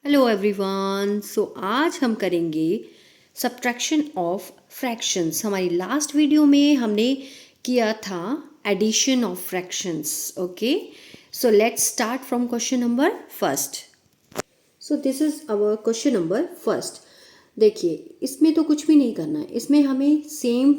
Hello everyone. आज हम करेंगे सब्ट्रैक्शन ऑफ फ्रैक्शंस। हमारी लास्ट वीडियो में हमने किया था addition of fractions. Okay, so let's start from question number first. So this is our question number first. देखिए, इसमें तो कुछ भी नहीं करना है, इसमें हमें सेम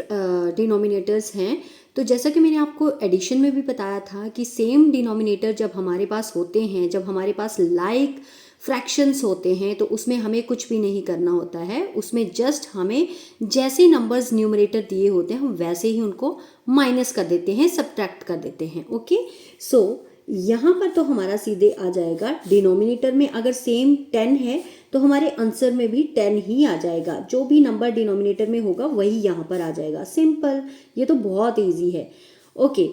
डिनोमिनेटर्स हैं। तो जैसा कि मैंने आपको एडिशन में भी बताया था कि सेम डिनोमिनेटर जब हमारे पास होते हैं, जब हमारे पास लाइक फ्रैक्शंस होते हैं, तो उसमें हमें कुछ भी नहीं करना होता है। उसमें जस्ट हमें जैसे नंबर्स न्यूमरेटर दिए होते हैं हम वैसे ही उनको माइनस कर देते हैं, सब्ट्रैक्ट कर देते हैं। ओके, सो यहाँ पर तो हमारा सीधे आ जाएगा डिनोमिनेटर में अगर सेम 10 है तो हमारे आंसर में भी 10 ही आ जाएगा। जो भी नंबर डिनोमिनेटर में होगा वही यहाँ पर आ जाएगा। सिंपल, ये तो बहुत इजी है। ओके,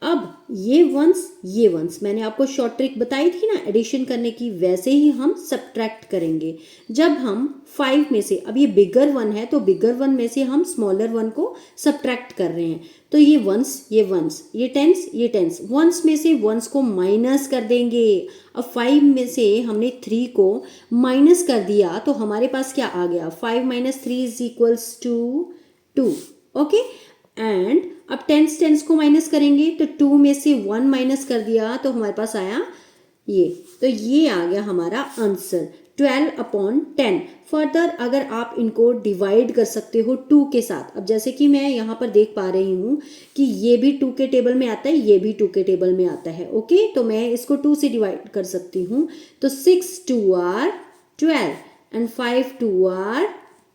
अब ये वंस मैंने आपको शॉर्ट ट्रिक बताई थी ना एडिशन करने की, वैसे ही हम सब्ट्रैक्ट करेंगे। जब हम 5 में से, अब ये बिगर वन है तो बिगर वन में से हम स्मॉलर वन को सब्ट्रैक्ट कर रहे हैं, तो ये वंस ये टेंस वंस में से वंस को माइनस कर देंगे। अब 5 में से हमने 3 को माइनस कर दिया तो हमारे पास क्या आ गया, 5 minus 3 is equals to 2। Okay, and अब टेंस को माइनस करेंगे तो 2 में से 1 माइनस कर दिया तो हमारे पास आया ये, तो ये आ गया हमारा आंसर 12/10। फर्दर अगर आप इनको डिवाइड कर सकते हो 2 के साथ, अब जैसे कि मैं यहाँ पर देख पा रही हूँ कि ये भी 2 के टेबल में आता है, ये भी 2 के टेबल में आता है। ओके, तो मैं इसको 2 से डिवाइड कर सकती हूँ, तो 6 2 आर 12 एंड 5 2 आर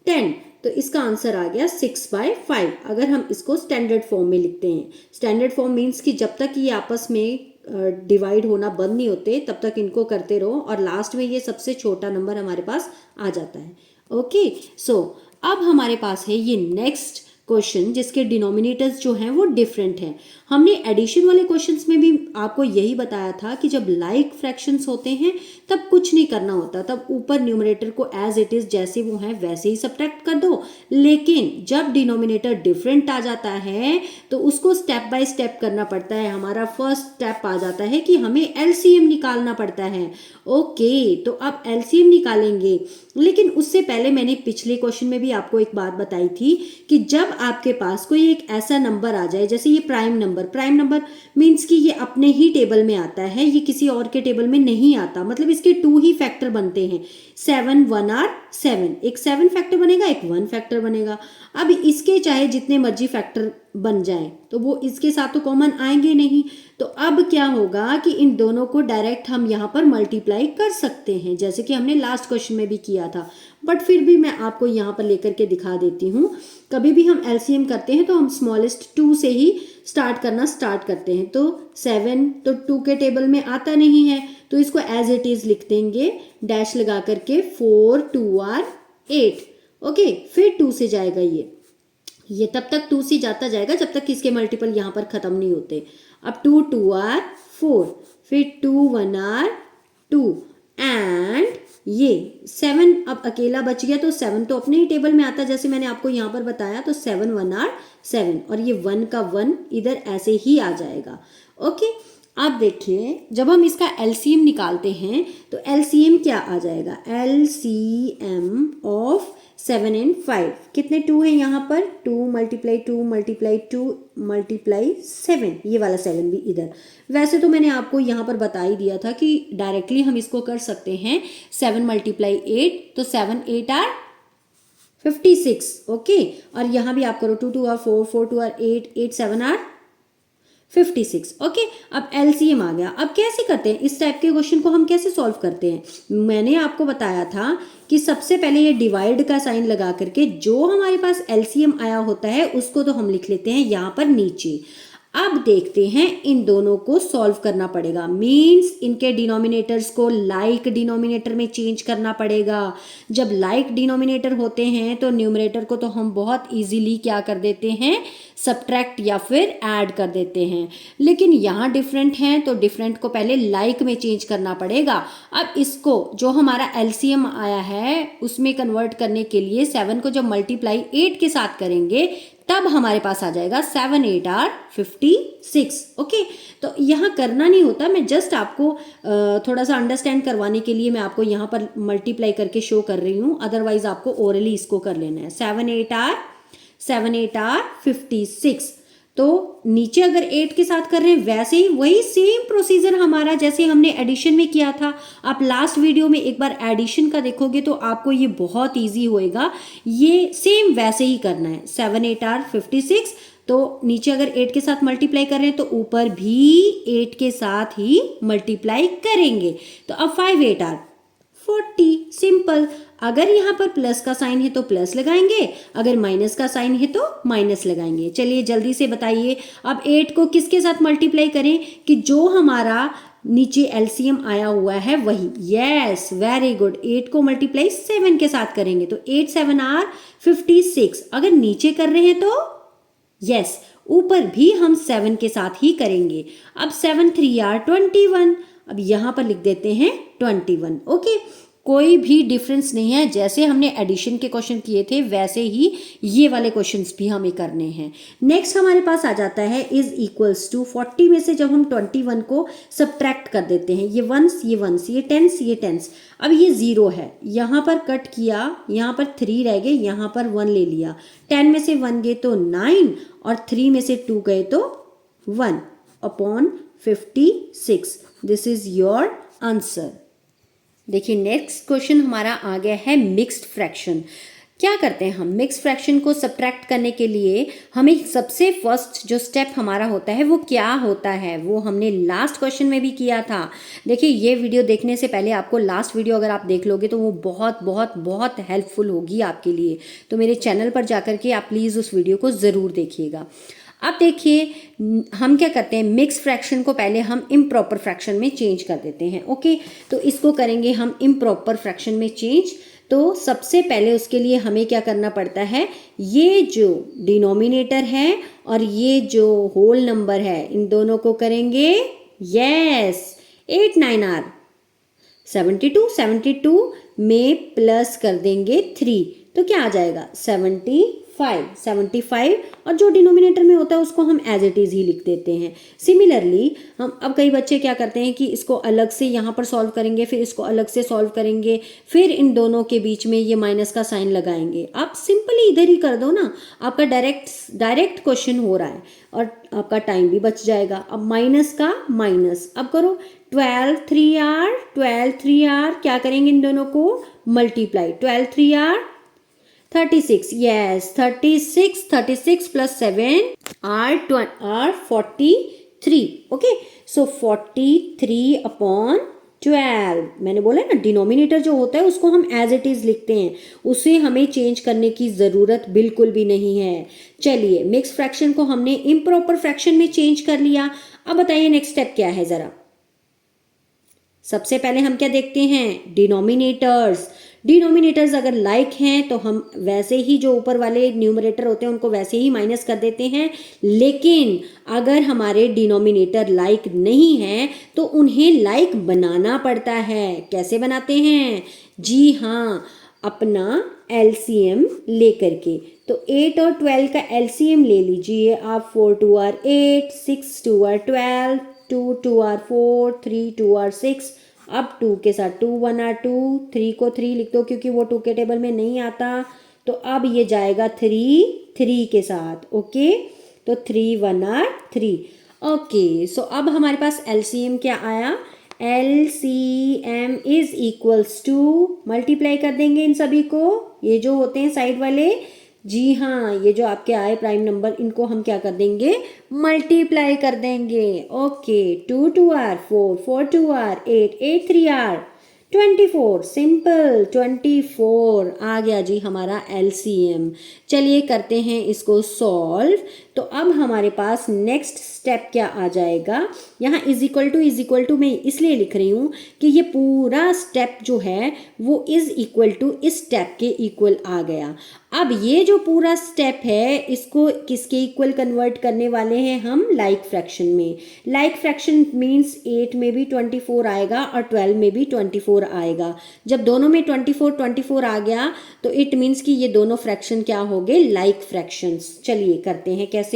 10, तो इसका आंसर आ गया 6/5। अगर हम इसको स्टैंडर्ड फॉर्म में लिखते हैं, स्टैंडर्ड फॉर्म मीन्स कि जब तक ये आपस में डिवाइड होना बंद नहीं होते तब तक इनको करते रहो और लास्ट में ये सबसे छोटा नंबर हमारे पास आ जाता है। ओके, सो अब हमारे पास है ये नेक्स्ट क्वेश्चन जिसके डिनोमिनेटर्स जो हैं वो डिफरेंट हैं। हमने एडिशन वाले क्वेश्चंस में भी आपको यही बताया था कि जब लाइक फ्रैक्शंस होते हैं तब कुछ नहीं करना होता, तब ऊपर न्यूमरेटर को एज इट इज जैसे वो हैं वैसे ही सब्ट्रैक्ट कर दो। लेकिन जब डिनोमिनेटर डिफरेंट आ जाता है तो उसको स्टेप बाय स्टेप करना पड़ता है। हमारा फर्स्ट स्टेप आ जाता है कि हमें एलसीएम निकालना पड़ता है। ओके, तो अब एलसीएम निकालेंगे, लेकिन उससे पहले मैंने पिछले क्वेश्चन में भी आपको एक बात बताई थी कि जब आपके पास कोई एक ऐसा नंबर आ जाए, जैसे ये प्राइम नंबर मीन्स कि ये अपने ही टेबल में आता है, ये किसी और के टेबल में नहीं आता, मतलब इसके 2 ही फैक्टर बनते हैं। 7 1 आर 7, एक 7 फैक्टर बनेगा, एक 1 फैक्टर बनेगा। अब इसके चाहे जितने मर्जी फैक्टर बन जाए तो वो इसके साथ तो कॉमन आएंगे नहीं, तो अब क्या होगा कि इन दोनों को डायरेक्ट हम यहाँ पर मल्टीप्लाई कर सकते हैं, जैसे कि हमने लास्ट क्वेश्चन में भी किया था। बट फिर भी मैं आपको यहाँ पर लेकर के दिखा देती हूँ। कभी भी हम एलसीएम करते हैं तो हम स्मॉलेस्ट 2 से ही स्टार्ट करते हैं। तो 7 तो 2 के टेबल में आता नहीं है, तो इसको एज इट इज लिख देंगे डैश लगा करके, 4 2 आर 8। ओके, फिर 2 से जाएगा ये तब तक 2 से जाता जाएगा जब तक कि इसके मल्टीपल यहाँ पर खत्म नहीं होते। अब 2 2 आर 4, फिर 2 1 आर 2 एंड ये 7 अब अकेला बच गया, तो 7 तो अपने ही टेबल में आता जैसे मैंने आपको यहाँ पर बताया, तो 7 1 आर 7 और ये 1 का 1 इधर ऐसे ही आ जाएगा। ओके, अब देखिए जब हम इसका एलसीएम निकालते हैं तो एलसीएम क्या आ जाएगा, एलसीएम ऑफ 7 एंड 5, कितने 2 हैं यहाँ पर, 2 मल्टीप्लाई 2 मल्टीप्लाई 2 मल्टीप्लाई 7, ये वाला 7 भी इधर। वैसे तो मैंने आपको यहाँ पर बता ही दिया था कि डायरेक्टली हम इसको कर सकते हैं 7 मल्टीप्लाई 8, तो 7 8 आर 56। ओके, और यहाँ भी आप करो 2 2 आर 4 4 2 आर 8 8 7 आर 56। ओके, अब एलसीएम आ गया। अब कैसे करते हैं इस टाइप के क्वेश्चन को, हम कैसे सॉल्व करते हैं, मैंने आपको बताया था कि सबसे पहले ये डिवाइड का साइन लगा करके जो हमारे पास एलसीएम आया होता है उसको तो हम लिख लेते हैं यहाँ पर नीचे। अब देखते हैं इन दोनों को सॉल्व करना पड़ेगा, मींस इनके डिनोमिनेटर्स को लाइक डिनोमिनेटर में चेंज करना पड़ेगा। जब लाइक डिनोमिनेटर होते हैं तो न्यूमरेटर को तो हम बहुत इजीली क्या कर देते हैं, सब्ट्रैक्ट या फिर ऐड कर देते हैं। लेकिन यहाँ डिफरेंट हैं तो डिफरेंट को पहले लाइक में चेंज करना पड़ेगा। अब इसको जो हमारा एलसीएम आया है उसमें कन्वर्ट करने के लिए 7 को जब मल्टीप्लाई 8 के साथ करेंगे तब हमारे पास आ जाएगा 7 8 आर 56। ओके, तो यहाँ करना नहीं होता, मैं जस्ट आपको थोड़ा सा अंडरस्टैंड करवाने के लिए मैं आपको यहाँ पर मल्टीप्लाई करके शो कर रही हूँ, अदरवाइज आपको ओरली इसको कर लेना है। 7 8 आर 56। तो नीचे अगर 8 के साथ कर रहे हैं वैसे ही वही सेम प्रोसीजर हमारा जैसे हमने एडिशन में किया था। आप लास्ट वीडियो में एक बार एडिशन का देखोगे तो आपको ये बहुत इजी होएगा, ये सेम वैसे ही करना है। 7 8 आर 56, तो नीचे अगर 8 के साथ मल्टीप्लाई कर रहे हैं तो ऊपर भी 8 के साथ ही मल्टीप्लाई करेंगे। तो अब 5 8 आर 40, सिंपल। अगर यहाँ पर प्लस का साइन है तो प्लस लगाएंगे, अगर माइनस का साइन है तो माइनस लगाएंगे। चलिए जल्दी से बताइए, अब 8 को किसके साथ मल्टीप्लाई करें कि जो हमारा नीचे एलसीएम आया हुआ है वही। Yes, very good. 8 को मल्टीप्लाई 7 के साथ करेंगे तो 8 7 आर 56। अगर नीचे कर रहे हैं तो यस, ऊपर भी हम 7 के साथ ही करेंगे। अब 7 3 आर 21। अब यहां पर लिख देते हैं 21। ओके, कोई भी डिफरेंस नहीं है, जैसे हमने एडिशन के क्वेश्चन किए थे वैसे ही ये वाले क्वेश्चंस भी हमें करने हैं। नेक्स्ट हमारे पास आ जाता है इज इक्वल्स टू 40 में से जब हम 21 को सब्ट्रैक्ट कर देते हैं, ये वंस ये वंस, ये टेंस ये टेंस। अब ये 0 है, यहाँ पर कट किया, यहाँ पर 3 रह गए, यहाँ पर 1 ले लिया। 10 में से 1 गए तो 9 और 3 में से 2 गए तो 1 upon 56। This is your answer. देखिए नेक्स्ट क्वेश्चन हमारा आ गया है मिक्स्ड फ्रैक्शन। क्या करते हैं हम मिक्स्ड फ्रैक्शन को सब्ट्रैक्ट करने के लिए, हमें सबसे फर्स्ट जो स्टेप हमारा होता है वो क्या होता है, वो हमने लास्ट क्वेश्चन में भी किया था। देखिए ये वीडियो देखने से पहले आपको लास्ट वीडियो अगर आप देख लोगे तो वो बहुत बहुत बहुत हेल्पफुल होगी आपके लिए। तो मेरे चैनल पर जाकर के आप प्लीज़ उस वीडियो को ज़रूर देखिएगा। अब देखिए हम क्या करते हैं, मिक्स फ्रैक्शन को पहले हम इम्प्रॉपर फ्रैक्शन में चेंज कर देते हैं। ओके, तो इसको करेंगे हम इम्प्रॉपर फ्रैक्शन में चेंज। तो सबसे पहले उसके लिए हमें क्या करना पड़ता है, ये जो डिनोमिनेटर है और ये जो होल नंबर है इन दोनों को करेंगे यस 8 9 आर 72 में प्लस कर देंगे 3 तो क्या आ जाएगा 75 और जो डिनोमिनेटर में होता है उसको हम एज इट इज ही लिख देते हैं। सिमिलरली हम अब कई बच्चे क्या करते हैं कि इसको अलग से यहाँ पर सॉल्व करेंगे, फिर इसको अलग से सॉल्व करेंगे, फिर इन दोनों के बीच में ये माइनस का साइन लगाएंगे। आप सिंपली इधर ही कर दो ना, आपका डायरेक्ट क्वेश्चन हो रहा है और आपका टाइम भी बच जाएगा। अब माइनस का माइनस, अब करो 12 3 आर क्या करेंगे इन दोनों को multiply, 12 3 are 36, yes 36 plus 7 are 43. Okay, so 43 upon 12। मैंने बोला ना डिनोमिनेटर जो होता है उसको हम एज इट इज लिखते हैं, उसे हमें चेंज करने की ज़रूरत बिल्कुल भी नहीं है। चलिए मिक्स फ्रैक्शन को हमने इम्प्रॉपर फ्रैक्शन में चेंज कर लिया। अब बताइए नेक्स्ट स्टेप क्या है ज़रा। सबसे पहले हम क्या देखते हैं, डिनोमिनेटर्स अगर लाइक हैं तो हम वैसे ही जो ऊपर वाले न्यूमरेटर होते हैं उनको वैसे ही माइनस कर देते हैं, लेकिन अगर हमारे डिनोमिनेटर लाइक नहीं है तो उन्हें लाइक बनाना पड़ता है। कैसे बनाते हैं, जी हाँ, अपना एलसीएम लेकर के। तो 8 और 12 का एलसीएम ले लीजिए आप। 4 2 आर 8, 6 2 आर 12, 2 2 आर 4, 3 2 आर 6। अब 2 के साथ 2 1 आर 2, 3 को 3 लिख दो क्योंकि वो 2 के टेबल में नहीं आता। तो अब ये जाएगा 3 के साथ। ओके, तो 3 1 आर 3। ओके, सो अब हमारे पास एलसीएम क्या आया, LCM is equals to, multiply कर देंगे इन सभी को, ये जो होते हैं साइड वाले, जी हाँ, ये जो आपके आए प्राइम नंबर इनको हम क्या कर देंगे, मल्टीप्लाई कर देंगे। Okay, 2 2 are 4, 4 2 are 8, 8 3 are 24, simple 24 आ गया जी हमारा LCM। चलिए करते हैं इसको सॉल्व। तो अब हमारे पास नेक्स्ट स्टेप क्या आ जाएगा, यहाँ इज इक्वल टू मैं इसलिए लिख रही हूँ कि ये पूरा स्टेप जो है वो इज इक्वल टू इस स्टेप के इक्वल आ गया। अब ये जो पूरा स्टेप है इसको किसके इक्वल कन्वर्ट करने वाले हैं हम, लाइक फ्रैक्शन में। लाइक फ्रैक्शन मीन्स 8 में भी 24 आएगा और 12 में भी 24 आएगा। जब दोनों में 24 आ गया तो इट मीन्स कि ये दोनों फ्रैक्शन क्या हो गए, लाइक फ्रैक्शंस। चलिए करते हैं कैसे।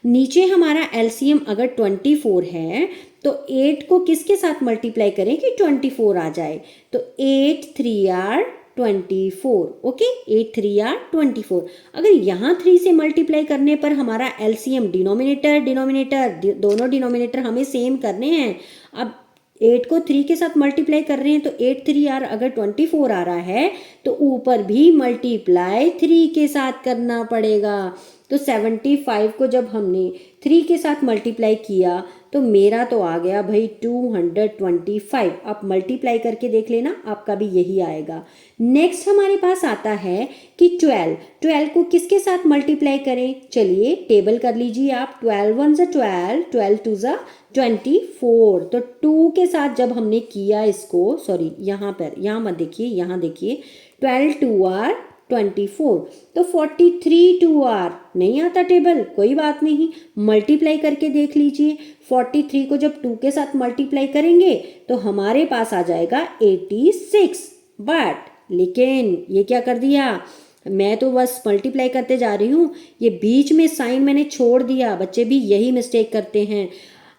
नीचे हमारा एलसीएम अगर 24 है तो 8 को किसके साथ मल्टीप्लाई करें कि 24 आ जाए, तो 8 3 आर 24, ओके 8 3 आर 24। अगर यहाँ 3 से मल्टीप्लाई करने पर हमारा एलसीएम डिनोमिनेटर दोनों डिनोमिनेटर हमें सेम करने हैं। अब 8 को 3 के साथ मल्टीप्लाई कर रहे हैं तो 8 3 आर अगर 24 आ रहा है तो ऊपर भी मल्टीप्लाई 3 के साथ करना पड़ेगा। तो 75 को जब हमने 3 के साथ मल्टीप्लाई किया तो मेरा तो आ गया भाई 225। आप मल्टीप्लाई करके देख लेना, आपका भी यही आएगा। नेक्स्ट हमारे पास आता है कि 12 को किसके साथ मल्टीप्लाई करें, चलिए टेबल कर लीजिए आप। 12 1 ज़ा 12, 12 2 ज़ा 24। तो 2 के साथ जब हमने किया इसको, सॉरी यहाँ मत देखिए, यहाँ देखिए 12 2 आर 24, तो 43 2 आर नहीं आता टेबल, कोई बात नहीं, मल्टीप्लाई करके देख लीजिए। 43 को जब 2 के साथ मल्टीप्लाई करेंगे तो हमारे पास आ जाएगा 86। बट लेकिन ये क्या कर दिया, मैं तो बस मल्टीप्लाई करते जा रही हूँ, ये बीच में साइन मैंने छोड़ दिया। बच्चे भी यही मिस्टेक करते हैं।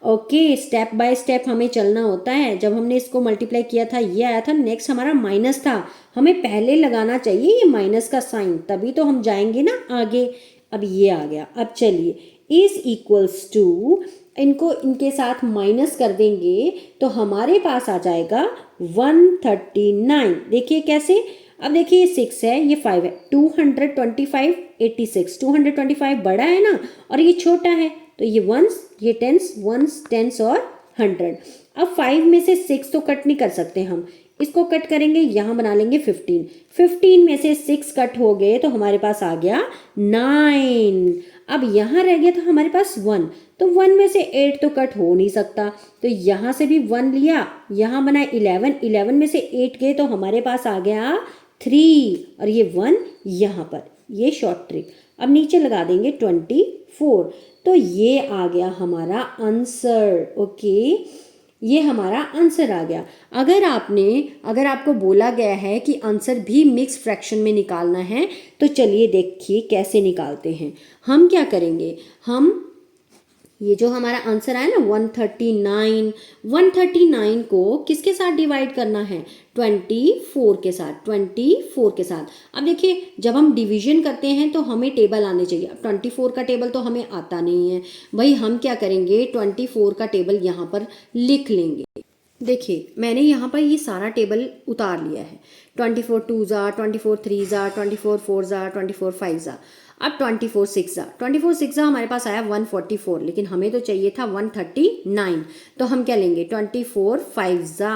ओके स्टेप बाय स्टेप हमें चलना होता है। जब हमने इसको मल्टीप्लाई किया था ये आया था, नेक्स्ट हमारा माइनस था, हमें पहले लगाना चाहिए ये माइनस का साइन, तभी तो हम जाएंगे ना आगे। अब ये आ गया। अब चलिए इज इक्वल्स टू, इनको इनके साथ माइनस कर देंगे तो हमारे पास आ जाएगा 139। देखिए कैसे, अब देखिए 6 है ये 5 है, 225 86, 225 बड़ा है ना और ये छोटा है, तो ये वंस, ये टेंस और 100। अब 5 में से 6 तो कट नहीं कर सकते हम, इसको कट करेंगे, यहाँ बना लेंगे 15। 15 में से 6 कट हो गए तो हमारे पास आ गया 9। अब यहाँ रह गया था हमारे पास 1, तो 1 में से 8 तो कट हो नहीं सकता, तो यहाँ से भी 1 लिया, यहाँ बना 11, 11 में से 8 गए तो हमारे पास आ गया 3 और ये 1 यहाँ पर, ये शॉर्ट ट्रिक। अब नीचे लगा देंगे 24, तो ये आ गया हमारा आंसर। ओके ये हमारा आंसर आ गया। अगर आपको बोला गया है कि आंसर भी मिक्स फ्रैक्शन में निकालना है तो चलिए देखिए कैसे निकालते हैं। हम क्या करेंगे, हम ये जो हमारा आंसर आया ना 139 को किसके साथ डिवाइड करना है, 24 के साथ, 24 के साथ। अब देखिए जब हम डिवीजन करते हैं तो हमें टेबल आने चाहिए। अब 24 का टेबल तो हमें आता नहीं है भाई, हम क्या करेंगे 24 का टेबल यहाँ पर लिख लेंगे। देखिए मैंने यहाँ पर ये सारा टेबल उतार लिया है, 24 2 ज़ा, 24 3 ज़ा, 24 4 ज़ा, 24 5 ज़ा। अब 24 6 ज़ा, 24 6 ज़ा हमारे पास आया 144, लेकिन हमें तो चाहिए था 139, तो हम क्या लेंगे 24 5 ज़ा,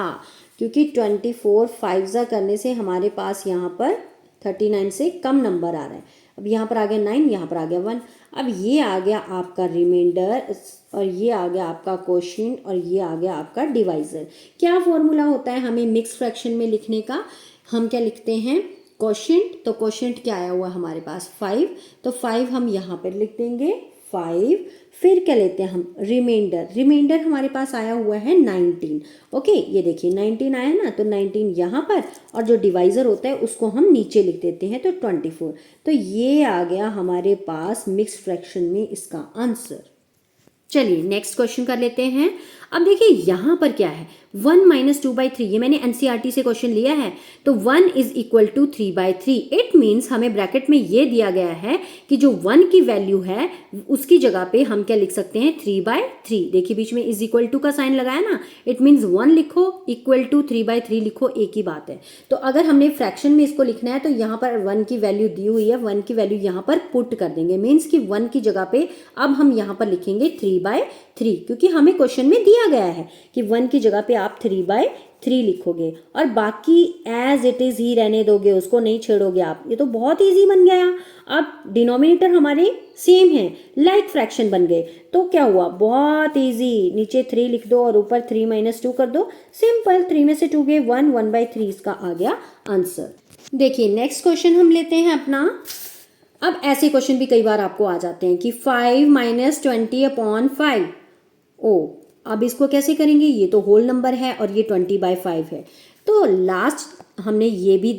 क्योंकि 24 5 ज़ा करने से हमारे पास यहाँ पर 39 से कम नंबर आ रहा है। अब यहाँ पर आ गया 9, यहाँ पर आ गया 1। अब ये आ गया आपका रिमाइंडर और ये आ गया आपका क्वोशिएंट और ये आ गया आपका डिवाइजर। क्या फॉर्मूला होता है हमें मिक्स फ्रैक्शन में लिखने का, हम क्या लिखते हैं क्वोशिएंट, तो क्वोशिएंट क्या आया हुआ हमारे पास 5, तो 5 हम यहाँ पर लिख देंगे 5। फिर क्या लेते हैं हम रिमाइंडर हमारे पास आया हुआ है 19। ओके ये देखिए 19 आया ना, तो 19 यहाँ पर और जो डिवाइजर होता है उसको हम नीचे लिख देते हैं तो 24। तो ये आ गया हमारे पास मिक्स फ्रैक्शन में इसका आंसर। चलिए नेक्स्ट क्वेश्चन कर लेते हैं। अब देखिए यहाँ पर क्या है 1 - 2/3, ये मैंने एनसीईआरटी से क्वेश्चन लिया है, तो 1 = 3/3। इट मीन्स हमें ब्रैकेट में ये दिया गया है कि जो 1 की वैल्यू है उसकी जगह पे हम क्या लिख सकते हैं 3/3। देखिए बीच में = का साइन लगाया ना, इट मीन्स 1 लिखो = 3/3 लिखो, एक ही बात है। तो अगर हमने फ्रैक्शन में इसको लिखना है तो यहाँ पर 1 की वैल्यू दी हुई है, 1 की वैल्यू यहाँ पर पुट कर देंगे, मीन्स कि 1 की जगह पे अब हम यहाँ पर लिखेंगे 3/3, क्योंकि हमें क्वेश्चन में दिया गया है कि 1 की जगह पे आप 3/3 3 लिखोगे और बाकी एज इट इज़ ही रहने दोगे, उसको नहीं छेड़ोगे आप। ये तो बहुत इजी बन गया। अब डिनोमिनेटर हमारे सेम है, लाइक फ्रैक्शन बन गए। तो क्या हुआ, बहुत इजी, नीचे 3 लिख दो और ऊपर 3 - 2 कर दो, सिंपल। 3 में से 2 गए 1, 1/3 इसका आ गया आंसर। देखिए नेक्स्ट क्वेश्चन हम लेते हैं अपना। अब ऐसे क्वेश्चन भी कई बार आपको आ जाते हैं कि 5 - 20/5। ओ, अब इसको कैसे करेंगे, ये तो होल नंबर है और ये 20/5 है। तो लास्ट हमने ये भी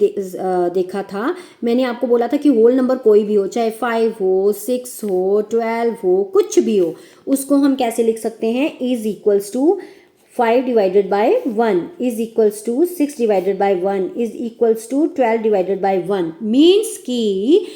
देखा था, मैंने आपको बोला था कि होल नंबर कोई भी हो, चाहे 5 हो, 6 हो, 12 हो, कुछ भी हो, उसको हम कैसे लिख सकते हैं, is equals to 5/1 is equals to 6/1 is equals to 12/1 means कि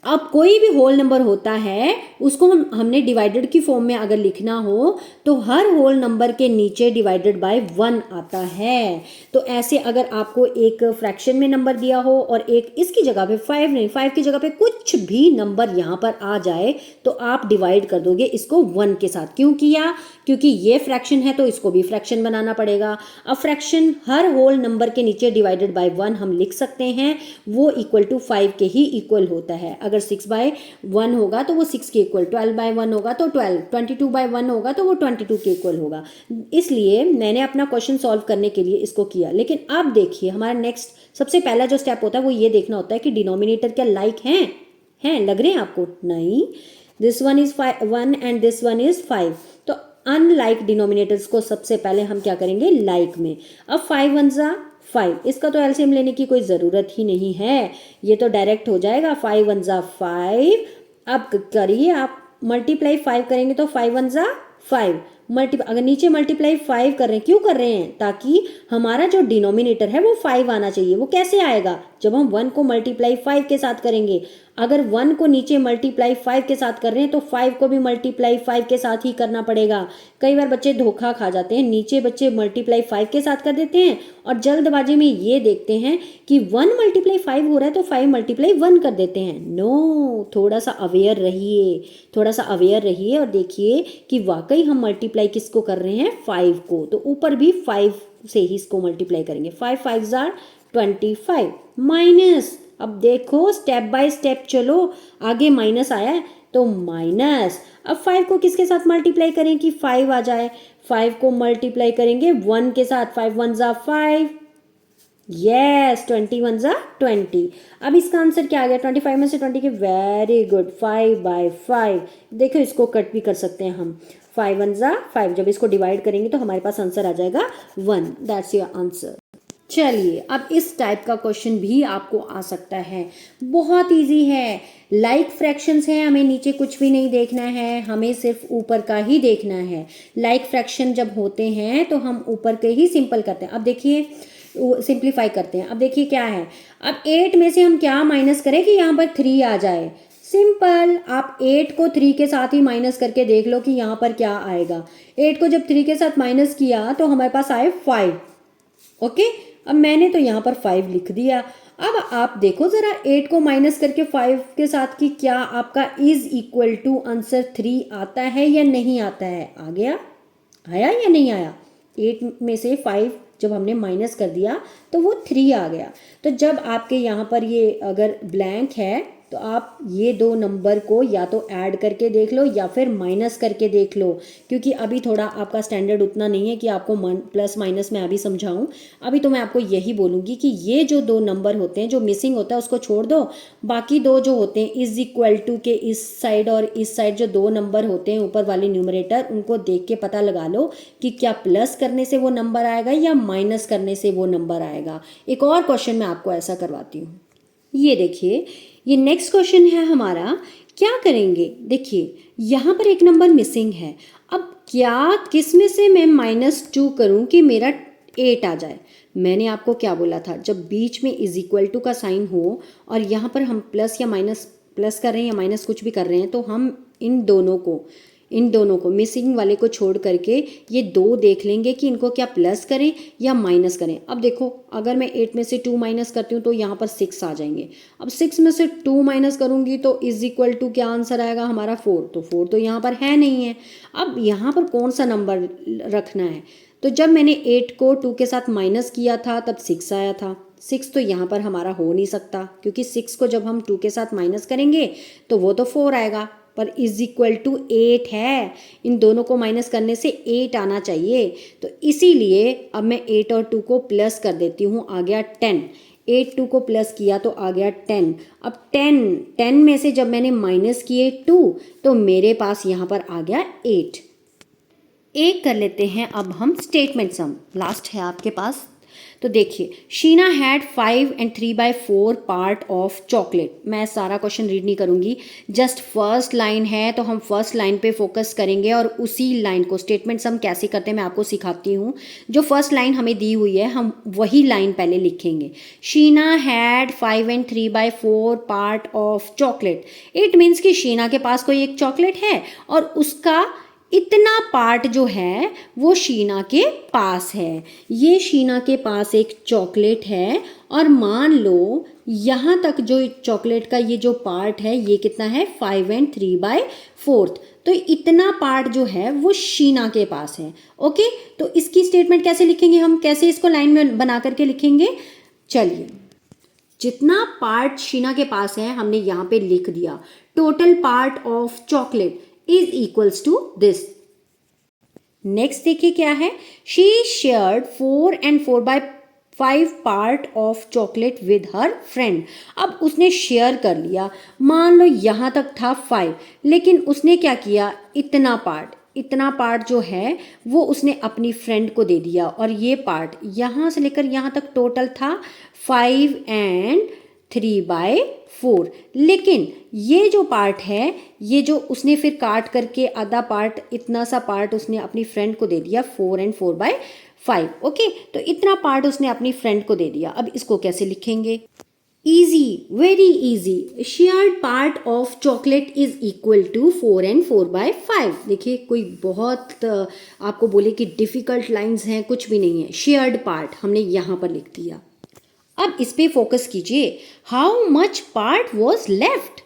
अब कोई भी होल नंबर होता है उसको हमने डिवाइडेड की फॉर्म में अगर लिखना हो तो हर होल नंबर के नीचे डिवाइडेड बाय 1 आता है। तो ऐसे अगर आपको एक फ्रैक्शन में नंबर दिया हो और एक इसकी जगह पे 5 नहीं, 5 की जगह पे कुछ भी नंबर यहाँ पर आ जाए तो आप डिवाइड कर दोगे इसको 1 के साथ। क्यों किया, क्योंकि ये फ्रैक्शन है तो इसको भी फ्रैक्शन बनाना पड़ेगा। अब फ्रैक्शन हर होल नंबर के नीचे डिवाइडेड बाय 1 हम लिख सकते हैं, वो इक्वल टू 5 के ही इक्वल होता है। अगर 6/1 होगा तो वो 6 के इक्वल, 12/1 होगा तो 12, 22/1 होगा तो वो 22 के इक्वल होगा। इसलिए मैंने अपना क्वेश्चन सॉल्व करने के लिए इसको किया। लेकिन अब देखिए हमारा नेक्स्ट सबसे पहला जो स्टेप होता है वो ये देखना होता है कि डिनोमिनेटर क्या लाइक हैं लग रहे हैं आपको, नहीं, this one is 1 and this one is 5। तो अनलाइक डिनोमिनेटर्स को सबसे पहले हम क्या करेंगे, लाइक में। अब 5 1 जा 5, इसका तो एलसीएम लेने की कोई ज़रूरत ही नहीं है, ये तो डायरेक्ट हो जाएगा। 5 1 जा 5। अब करिए आप मल्टीप्लाई 5 करेंगे तो 5 1 जा 5 अगर नीचे मल्टीप्लाई 5 कर रहे हैं, क्यों कर रहे हैं, ताकि हमारा जो डिनोमिनेटर है वो 5 आना चाहिए। वो कैसे आएगा, जब हम 1 को मल्टीप्लाई 5 के साथ करेंगे। अगर 1 को नीचे मल्टीप्लाई 5 के साथ कर रहे हैं तो 5 को भी मल्टीप्लाई 5 के साथ ही करना पड़ेगा। कई बार बच्चे धोखा खा जाते हैं, नीचे बच्चे मल्टीप्लाई 5 के साथ कर देते हैं और जल्दबाजी में ये देखते हैं कि 1 मल्टीप्लाई 5 हो रहा है तो 5 मल्टीप्लाई 1 कर देते हैं। नो, थोड़ा सा अवेयर रहिए और देखिए कि वाकई हम मल्टीप्लाई किसको कर रहे हैं, 5 को। तो ऊपर भी 5 से ही इसको मल्टीप्लाई करेंगे। 5 5 जार 25 माइनस, अब देखो स्टेप बाय स्टेप चलो, आगे माइनस आया है तो माइनस। अब 5 को किसके साथ मल्टीप्लाई करें कि 5 आ जाए, 5 को मल्टीप्लाई करेंगे 1 के साथ, 5 1 जा 5, यस 21 जा 20। अब इसका आंसर क्या आ गया, 25 में से 20 के, वेरी गुड, 5/5। देखो इसको कट भी कर सकते हैं हम, 5 1 जा 5, जब इसको डिवाइड करेंगे तो हमारे पास आंसर आ जाएगा 1, दैट्स योर आंसर। चलिए अब इस टाइप का क्वेश्चन भी आपको आ सकता है, बहुत इजी है। लाइक फ्रैक्शंस हैं, हमें नीचे कुछ भी नहीं देखना है, हमें सिर्फ ऊपर का ही देखना है। लाइक फ्रैक्शन जब होते हैं तो हम ऊपर के ही सिंपल करते हैं। अब देखिए सिंप्लीफाई करते हैं। अब देखिए क्या है, अब 8 में से हम क्या माइनस करें कि यहाँ पर 3 आ जाए। सिंपल, आप 8 को 3 के साथ ही माइनस करके देख लो कि यहाँ पर क्या आएगा। 8 को जब 3 के साथ माइनस किया तो हमारे पास आए 5। ओके, अब मैंने तो यहाँ पर 5 लिख दिया। अब आप देखो जरा 8 को माइनस करके 5 के साथ कि क्या आपका इज इक्वल टू आंसर 3 आता है या नहीं आता है। आ गया, आया या नहीं आया। 8 में से 5 जब हमने माइनस कर दिया तो वो 3 आ गया। तो जब आपके यहाँ पर ये अगर ब्लैंक है तो आप ये दो नंबर को या तो ऐड करके देख लो या फिर माइनस करके देख लो, क्योंकि अभी थोड़ा आपका स्टैंडर्ड उतना नहीं है कि आपको प्लस माइनस में अभी समझाऊं। अभी तो मैं आपको यही बोलूँगी कि ये जो दो नंबर होते हैं, जो मिसिंग होता है उसको छोड़ दो, बाकी दो जो होते हैं इज इक्वल टू के इस साइड और इस साइड जो दो नंबर होते हैं ऊपर वाले न्यूमरेटर, उनको देख के पता लगा लो कि क्या प्लस करने से वो नंबर आएगा या माइनस करने से वो नंबर आएगा। एक और क्वेश्चन मैं आपको ऐसा करवाती हूँ, ये देखिए, ये नेक्स्ट क्वेश्चन है हमारा। क्या करेंगे, देखिए यहाँ पर एक नंबर मिसिंग है। अब क्या किस में से मैं -2 करूँ कि मेरा 8 आ जाए। मैंने आपको क्या बोला था, जब बीच में इज इक्वल टू का साइन हो और यहाँ पर हम प्लस या माइनस, प्लस कर रहे हैं या माइनस कुछ भी कर रहे हैं, तो हम इन दोनों को मिसिंग वाले को छोड़ करके ये दो देख लेंगे कि इनको क्या प्लस करें या माइनस करें। अब देखो अगर मैं 8 में से 2 माइनस करती हूँ तो यहाँ पर 6 आ जाएंगे। अब 6 में से 2 माइनस करूँगी तो इज इक्वल टू क्या आंसर आएगा हमारा 4, तो 4 तो यहाँ पर है नहीं है। अब यहाँ पर कौन सा नंबर रखना है, तो जब मैंने 8 को 2 के साथ माइनस किया था तब 6 आया था। 6 तो यहाँ पर हमारा हो नहीं सकता, क्योंकि 6 को जब हम 2 के साथ माइनस करेंगे तो वो तो 4 आएगा, पर इज इक्वल टू 8 है। इन दोनों को माइनस करने से 8 आना चाहिए। तो इसीलिए अब मैं 8 और 2 को प्लस कर देती हूँ, आ गया 10। 8 2 को प्लस किया तो आ गया 10। अब 10 में से जब मैंने माइनस किए 2 तो मेरे पास यहाँ पर आ गया 8। एक कर लेते हैं अब हम स्टेटमेंट सम, लास्ट है आपके पास। तो देखिए, Sheena had 5 and 3/4 part of chocolate. मैं सारा क्वेश्चन रीड नहीं करूंगी, जस्ट फर्स्ट लाइन है तो हम फर्स्ट लाइन पे फोकस करेंगे और उसी लाइन को स्टेटमेंट सम कैसे करते हैं मैं आपको सिखाती हूँ। जो फर्स्ट लाइन हमें दी हुई है हम वही लाइन पहले लिखेंगे। Sheena had 5 and 3/4 part of chocolate. It means कि शीना के पास कोई एक चॉकलेट है और उसका इतना पार्ट जो है वो शीना के पास है। ये शीना के पास एक चॉकलेट है और मान लो यहाँ तक जो चॉकलेट का ये जो पार्ट है ये कितना है 5 and 3/4। तो इतना पार्ट जो है वो शीना के पास है। ओके, तो इसकी स्टेटमेंट कैसे लिखेंगे हम, कैसे इसको लाइन में बना करके लिखेंगे। चलिए, जितना पार्ट शीना के पास है हमने यहाँ पे लिख दिया। Total part of chocolate is equals to this। Next देखिए क्या है, she shared 4 and 4/5 part of chocolate with her friend. अब उसने शेयर कर लिया, मान लो यहाँ तक था 5, लेकिन उसने क्या किया, इतना पार्ट जो है वो उसने अपनी फ्रेंड को दे दिया। और ये पार्ट यहाँ से लेकर यहाँ तक टोटल था 5 and 3/4। लेकिन ये जो पार्ट है ये जो उसने फिर काट करके आधा पार्ट, इतना सा पार्ट उसने अपनी फ्रेंड को दे दिया 4 and 4/5। ओके, तो इतना पार्ट उसने अपनी फ्रेंड को दे दिया। अब इसको कैसे लिखेंगे, easy, very easy. Shared part of chocolate is equal to 4 and 4/5। देखिए, कोई बहुत आपको बोले कि डिफिकल्ट लाइंस हैं, कुछ भी नहीं है। शेयर्ड पार्ट हमने यहाँ पर लिख दिया। अब इस पे फोकस कीजिए, how much part was left.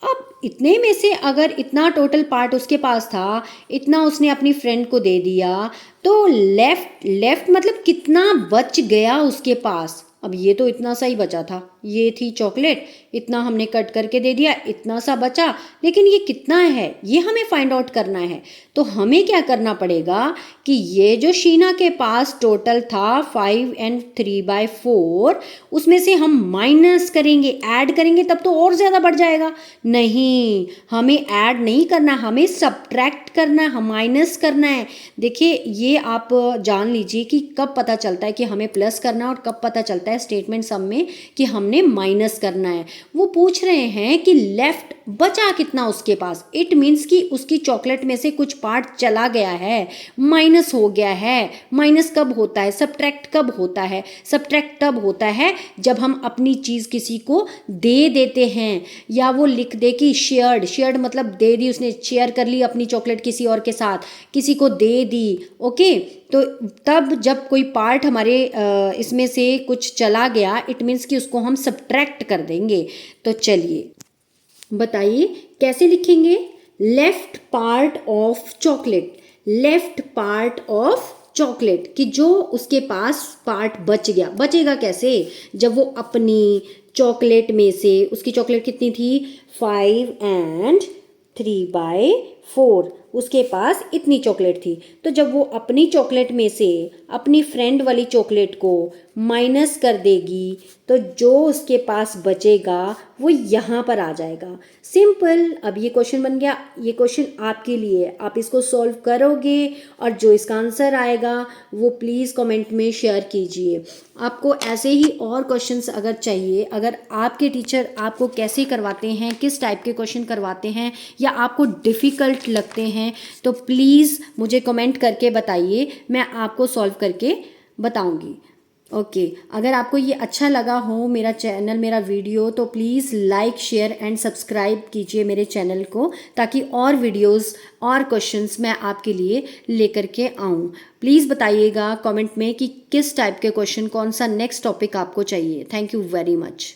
अब इतने में से अगर इतना टोटल पार्ट उसके पास था, इतना उसने अपनी फ्रेंड को दे दिया, तो लेफ्ट मतलब कितना बच गया उसके पास। अब ये तो इतना सा ही बचा था, ये थी चॉकलेट, इतना हमने कट करके दे दिया, इतना सा बचा, लेकिन ये कितना है ये हमें फाइंड आउट करना है। तो हमें क्या करना पड़ेगा कि ये जो शीना के पास टोटल था 5 and 3/4, उसमें से हम माइनस करेंगे, ऐड करेंगे, तब तो और ज़्यादा बढ़ जाएगा। नहीं, हमें ऐड नहीं करना, हमें सब्ट्रैक्ट करना है, माइनस करना है। देखिए, ये आप जान लीजिए कि कब पता चलता है कि हमें प्लस करना है और कब पता चलता है स्टेटमेंट सम में कि हमने माइनस करना है। वो पूछ रहे हैं कि लेफ्ट बचा कितना उसके पास, इट मीन्स कि उसकी चॉकलेट में से कुछ पार्ट चला गया है, माइनस हो गया है। माइनस कब होता है, सब्ट्रैक्ट कब होता है, सब्ट्रैक्ट तब होता है जब हम अपनी चीज़ किसी को दे देते हैं, या वो लिख दे कि शेयर्ड मतलब दे दी, उसने शेयर कर ली अपनी चॉकलेट किसी और के साथ, किसी को दे दी। ओके, तो तब जब कोई पार्ट हमारे इसमें से कुछ चला गया, इट मीन्स कि उसको हम सब्ट्रैक्ट कर देंगे। तो चलिए बताइए कैसे लिखेंगे, left part of chocolate. Left part of chocolate कि जो उसके पास पार्ट बच गया, बचेगा कैसे, जब वो अपनी चॉकलेट में से, उसकी चॉकलेट कितनी थी 5 and 3/4, उसके पास इतनी चॉकलेट थी। तो जब वो अपनी चॉकलेट में से अपनी फ्रेंड वाली चॉकलेट को माइनस कर देगी तो जो उसके पास बचेगा वो यहाँ पर आ जाएगा। सिंपल। अब ये क्वेश्चन बन गया, ये क्वेश्चन आपके लिए, आप इसको सॉल्व करोगे और जो इसका आंसर आएगा वो प्लीज़ कमेंट में शेयर कीजिए। आपको ऐसे ही और क्वेश्चंस अगर चाहिए, अगर आपके टीचर आपको कैसे करवाते हैं, किस टाइप के क्वेश्चन करवाते हैं या आपको डिफ़िकल्ट लगते हैं, तो प्लीज़ मुझे कमेंट करके बताइए, मैं आपको सॉल्व करके बताऊंगी। ओके, अगर आपको ये अच्छा लगा हो मेरा चैनल, मेरा वीडियो, तो please like, share and subscribe कीजिए मेरे चैनल को, ताकि और वीडियोस और क्वेश्चंस मैं आपके लिए लेकर के आऊँ। प्लीज़ बताइएगा कमेंट में कि किस टाइप के क्वेश्चन, कौन सा नेक्स्ट टॉपिक आपको चाहिए। Thank you very much.